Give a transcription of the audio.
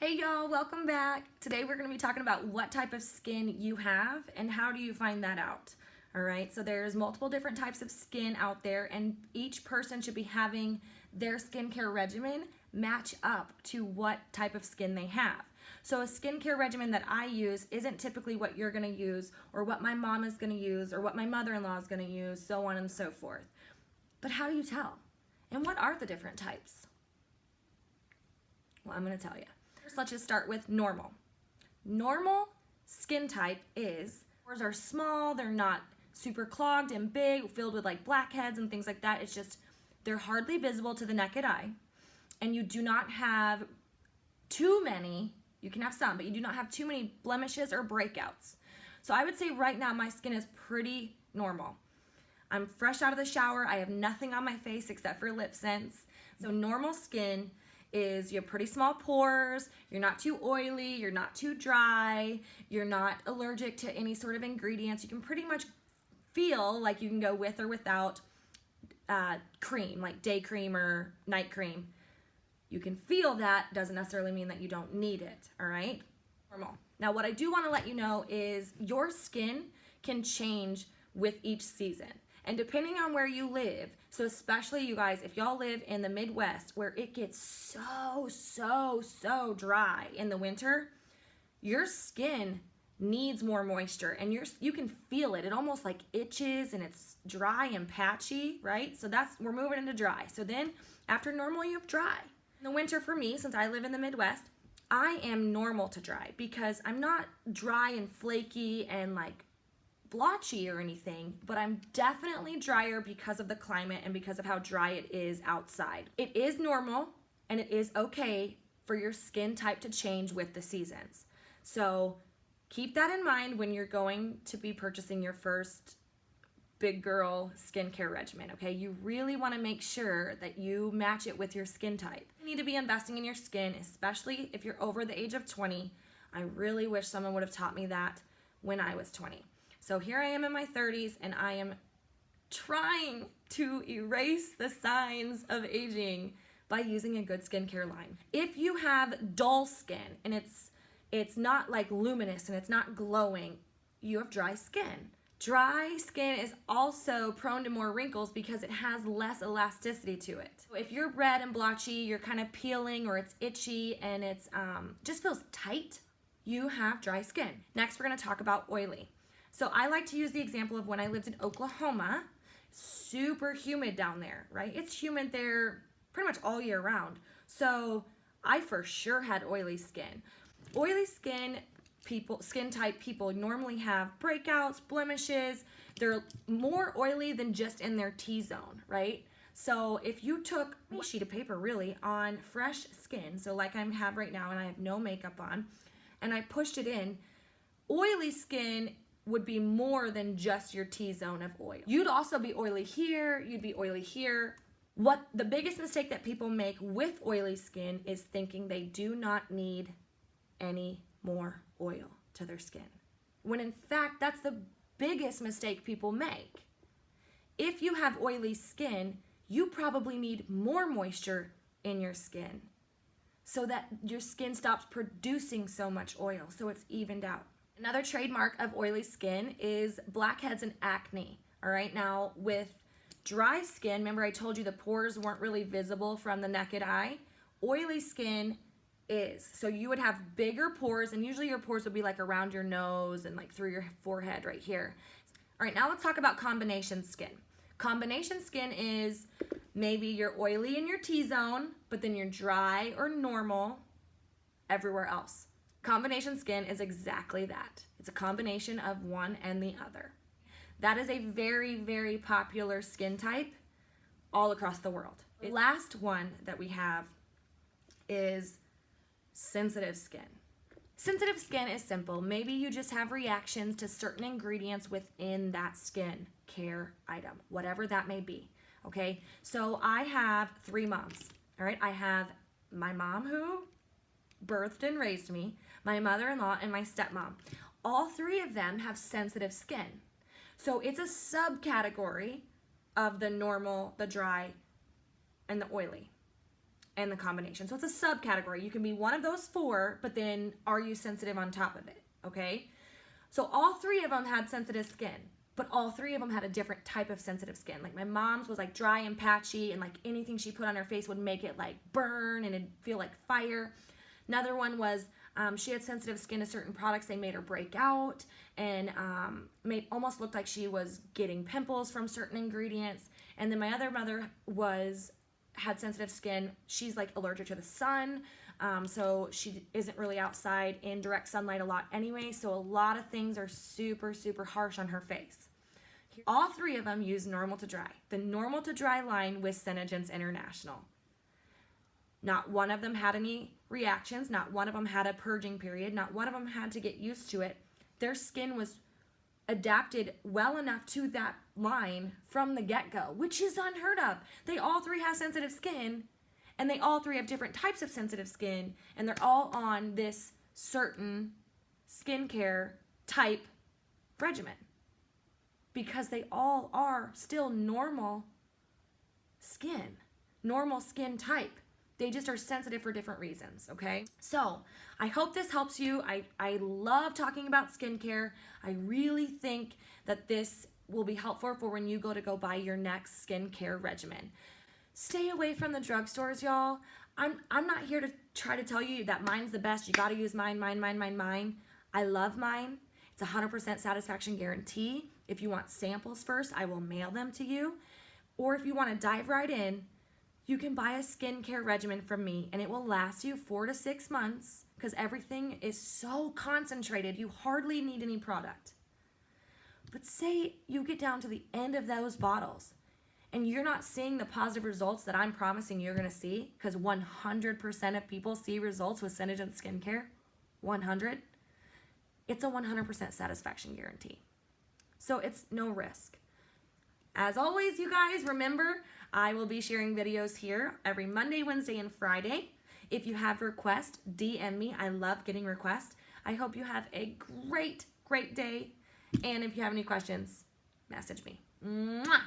Hey y'all, welcome back. Today we're going to be talking about what type of skin you have and how do you find that out. All right, so there's multiple different types of skin out there and each person should be having their skincare regimen match up to what type of skin they have. So a skincare regimen that I use isn't typically what you're going to use or what my mom is going to use or what my mother-in-law is going to use, so on and so forth. But how do you tell? And what are the different types? Well, I'm going to tell you. First, let's just start with normal. Normal skin type is, pores are small, they're not super clogged and big, filled with like blackheads and things like that. It's just, they're hardly visible to the naked eye. And you do not have too many, you can have some, but you do not have too many blemishes or breakouts. So I would say right now my skin is pretty normal. I'm fresh out of the shower. I have nothing on my face except for lip sense. So normal skin is you have pretty small pores, you're not too oily, you're not too dry, you're not allergic to any sort of ingredients. You can pretty much feel like you can go with or without cream, like day cream or night cream. You can feel that, doesn't necessarily mean that you don't need it, all right? Normal. Now what I do want to let you know is your skin can change with each season. And depending on where you live, so especially you guys, if y'all live in the Midwest where it gets so dry in the winter, your skin needs more moisture and you can feel it. It almost like itches and it's dry and patchy, right? So we're moving into dry. So then after normal, you have dry. In the winter for me, since I live in the Midwest, I am normal to dry because I'm not dry and flaky and like blotchy or anything, but I'm definitely drier because of the climate and because of how dry it is outside. It is normal and it is okay for your skin type to change with the seasons. So keep that in mind when you're going to be purchasing your first big girl skincare regimen, okay? You really want to make sure that you match it with your skin type. You need to be investing in your skin, especially if you're over the age of 20. I really wish someone would have taught me that when I was 20. So here I am in my 30s and I am trying to erase the signs of aging by using a good skincare line. If you have dull skin and it's not like luminous and it's not glowing, you have dry skin. Dry skin is also prone to more wrinkles because it has less elasticity to it. So if you're red and blotchy, you're kind of peeling or it's itchy and it's just feels tight, you have dry skin. Next, we're gonna talk about oily. So I like to use the example of when I lived in Oklahoma, super humid down there, right? It's humid there pretty much all year round. So I for sure had oily skin. Oily skin type people normally have breakouts, blemishes. They're more oily than just in their T-zone, right? So if you took a sheet of paper really on fresh skin, so like I have right now and I have no makeup on, and I pushed it in, oily skin would be more than just your T-zone of oil. You'd also be oily here, you'd be oily here. What the biggest mistake that people make with oily skin is thinking they do not need any more oil to their skin. When in fact, that's the biggest mistake people make. If you have oily skin, you probably need more moisture in your skin so that your skin stops producing so much oil, so it's evened out. Another trademark of oily skin is blackheads and acne. All right, now with dry skin, remember I told you the pores weren't really visible from the naked eye? Oily skin is. So you would have bigger pores, and usually your pores would be like around your nose and like through your forehead right here. All right, now let's talk about combination skin. Combination skin is maybe you're oily in your T-zone, but then you're dry or normal everywhere else. Combination skin is exactly that. It's a combination of one and the other. That is a very popular skin type all across the world. The last one that we have is sensitive skin. Sensitive skin is simple. Maybe you just have reactions to certain ingredients within that skin care item, whatever that may be, okay? So I have 3 moms, all right? I have my mom who birthed and raised me, my mother-in-law, and my stepmom. All 3 of them have sensitive skin. So it's a subcategory of the normal, the dry, and the oily. and the combination. So it's a subcategory. You can be one of those 4, but then are you sensitive on top of it? Okay. So all 3 of them had sensitive skin, but all 3 of them had a different type of sensitive skin. Like my mom's was like dry and patchy, and like anything she put on her face would make it like burn and it'd feel like fire. Another one was she had sensitive skin to certain products. They made her break out and almost looked like she was getting pimples from certain ingredients. And then my other mother had sensitive skin. She's like allergic to the sun. So she isn't really outside in direct sunlight a lot anyway. So a lot of things are super, super harsh on her face. All 3 of them use Normal to Dry. The Normal to Dry line with Senegence International. Not one of them had any reactions. Not one of them had a purging period. Not one of them had to get used to it. Their skin was adapted well enough to that line from the get-go, which is unheard of. They all 3 have sensitive skin, and they all 3 have different types of sensitive skin, and they're all on this certain skincare type regimen because they all are still normal skin type. They just are sensitive for different reasons, okay? So I hope this helps you. I love talking about skincare. I really think that this will be helpful for when you go buy your next skincare regimen. Stay away from the drugstores, y'all. I'm not here to try to tell you that mine's the best. You gotta use mine. I love mine. It's 100% satisfaction guarantee. If you want samples first, I will mail them to you. Or if you wanna dive right in, you can buy a skincare regimen from me and it will last you 4 to 6 months because everything is so concentrated, you hardly need any product. But say you get down to the end of those bottles and you're not seeing the positive results that I'm promising you're gonna see, because 100% of people see results with Senegence skincare, 100, it's a 100% satisfaction guarantee. So it's no risk. As always, you guys, remember, I will be sharing videos here every Monday, Wednesday, and Friday. If you have requests, DM me. I love getting requests. I hope you have a great, great day. And if you have any questions, message me. Mwah!